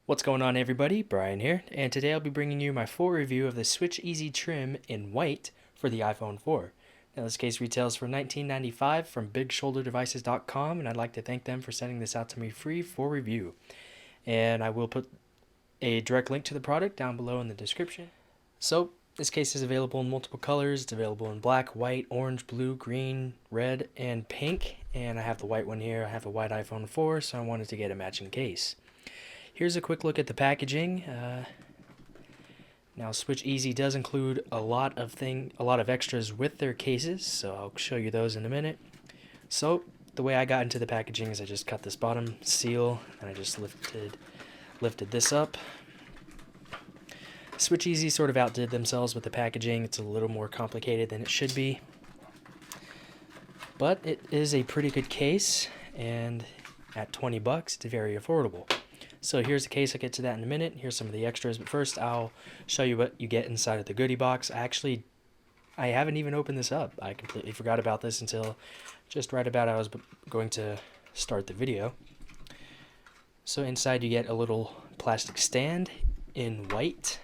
What's going on, everybody? Brian here, and today I'll be bringing you my full review of the SwitchEasy TRIM in white for the iPhone 4. Now, this case retails for $19.95 from BigShoulderDevices.com, and I'd like to thank them for sending this out to me free for review. And I will put a direct link to the product down below in the description. So, this case is available in multiple colors. It's available in black, white, orange, blue, green, red, and pink. And I have the white one here. I have a white iPhone 4, so I wanted to get a matching case. Here's a quick look at the packaging. Now, SwitchEasy does include a lot of extras with their cases, so I'll show you those in a minute. So, the way I got into the packaging is I just cut this bottom seal, and I just lifted this up. SwitchEasy sort of outdid themselves with the packaging. It's a little more complicated than it should be, but it is a pretty good case, and at $20, it's very affordable. So here's the case. I'll get to that in a minute. Here's some of the extras, but first I'll show you what you get inside of the goodie box. I haven't even opened this up. I completely forgot about this until just right about I was going to start the video. So inside you get a little plastic stand in white.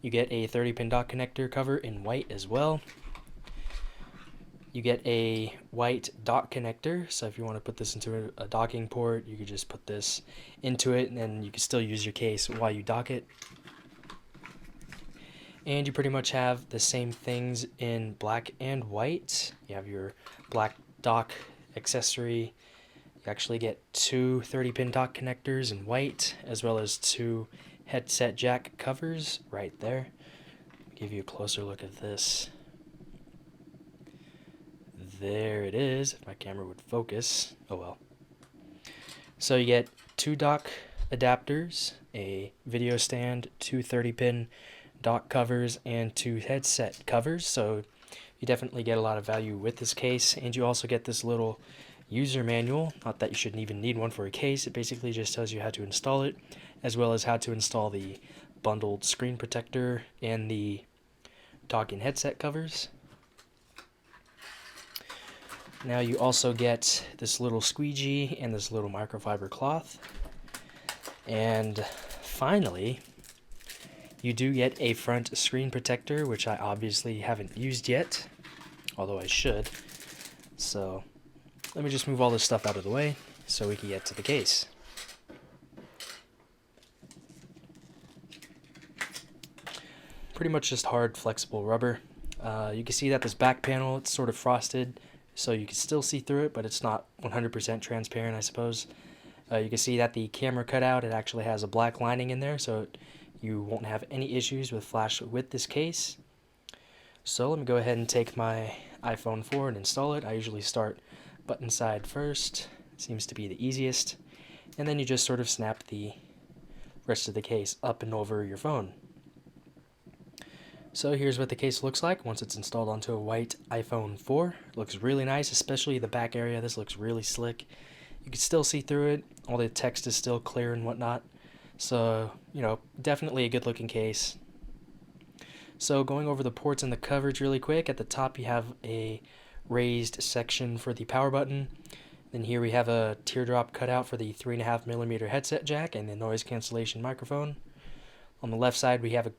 You get a 30-pin dock connector cover in white as well. You get a white dock connector, so if you want to put this into a docking port, you could just put this into it, and then you can still use your case while you dock it. And you pretty much have the same things in black and white. You have your black dock accessory. You actually get two 30-pin dock connectors in white, as well as two headset jack covers right there. I'll give you a closer look at this. There it is, if my camera would focus. Oh well. So you get two dock adapters, a video stand, two 30-pin dock covers, and two headset covers. So you definitely get a lot of value with this case. And you also get this little user manual. Not that you shouldn't even need one for a case. It basically just tells you how to install it, as well as how to install the bundled screen protector and the docking headset covers. Now you also get this little squeegee and this little microfiber cloth. And finally, you do get a front screen protector, which I obviously haven't used yet, although I should. So let me just move all this stuff out of the way so we can get to the case. Pretty much just hard, flexible rubber. You can see that this back panel, it's sort of frosted, so you can still see through it, but it's not 100% transparent, I suppose. You can see that the camera cutout, it actually has a black lining in there, so you won't have any issues with flash with this case. So let me go ahead and take my iPhone 4 and install it. I usually start button side first. Seems to be the easiest. And then you just sort of snap the rest of the case up and over your phone. So here's what the case looks like once it's installed onto a white iPhone 4. It looks really nice, especially the back area. This looks really slick. You can still see through it. All the text is still clear and whatnot. So, definitely a good looking case. So going over the ports and the coverage really quick. At the top you have a raised section for the power button. Then here we have a teardrop cutout for the 3.5mm headset jack and the noise cancellation microphone. On the left side we have a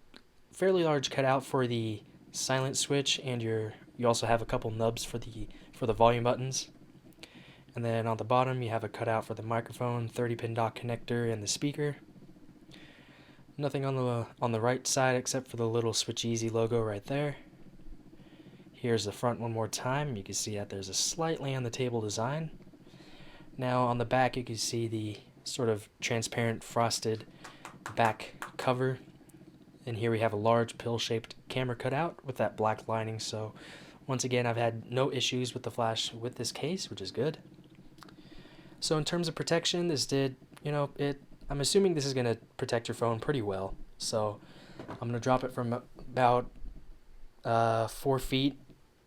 fairly large cutout for the silent switch, and you also have a couple nubs for the volume buttons. And then on the bottom you have a cutout for the microphone, 30-pin dock connector, and the speaker. Nothing on the right side except for the little SwitchEasy logo right there. Here's the front one more time. You can see that there's a slightly on the table design. Now on the back you can see the sort of transparent frosted back cover. And here we have a large pill-shaped camera cutout with that black lining. So once again, I've had no issues with the flash with this case, which is good. So in terms of protection, this did, I'm assuming this is going to protect your phone pretty well. So I'm going to drop it from about 4 feet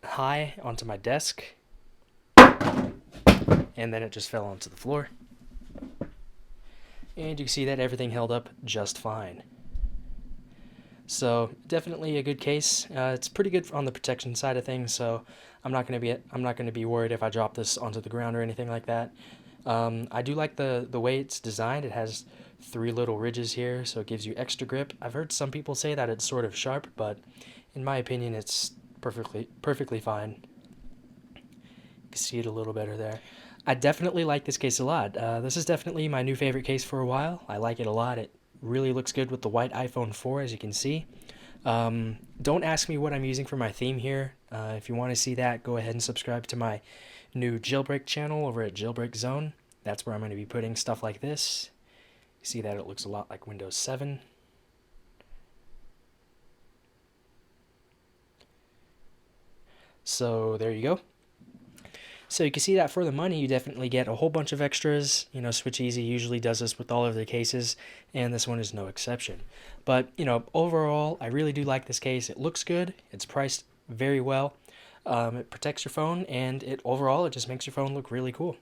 high onto my desk. And then it just fell onto the floor. And you can see that everything held up just fine. So definitely a good case. It's pretty good on the protection side of things. So I'm not going to be worried if I drop this onto the ground or anything like that. I do like the way it's designed. It has 3 little ridges here, so it gives you extra grip. I've heard some people say that it's sort of sharp, but in my opinion, it's perfectly fine. You can see it a little better there. I definitely like this case a lot. This is definitely my new favorite case for a while. I like it a lot. It really looks good with the white iPhone 4, as you can see. Don't ask me what I'm using for my theme here. If you want to see that, go ahead and subscribe to my new jailbreak channel over at Jailbreak Zone. That's where I'm going to be putting stuff like this. You see that it looks a lot like Windows 7. So there you go. So you can see that for the money, you definitely get a whole bunch of extras. You know, SwitchEasy usually does this with all of their cases, and this one is no exception. But, you know, overall, I really do like this case. It looks good. It's priced very well. It protects your phone, and overall, it just makes your phone look really cool.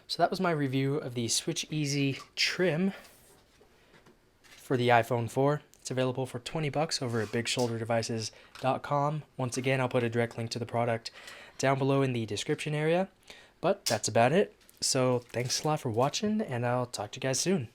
So that was my review of the SwitchEasy TRIM for the iPhone 4. It's available for $20 over at bigshoulderdevices.com. Once again, I'll put a direct link to the product down below in the description area. But that's about it. So thanks a lot for watching, and I'll talk to you guys soon.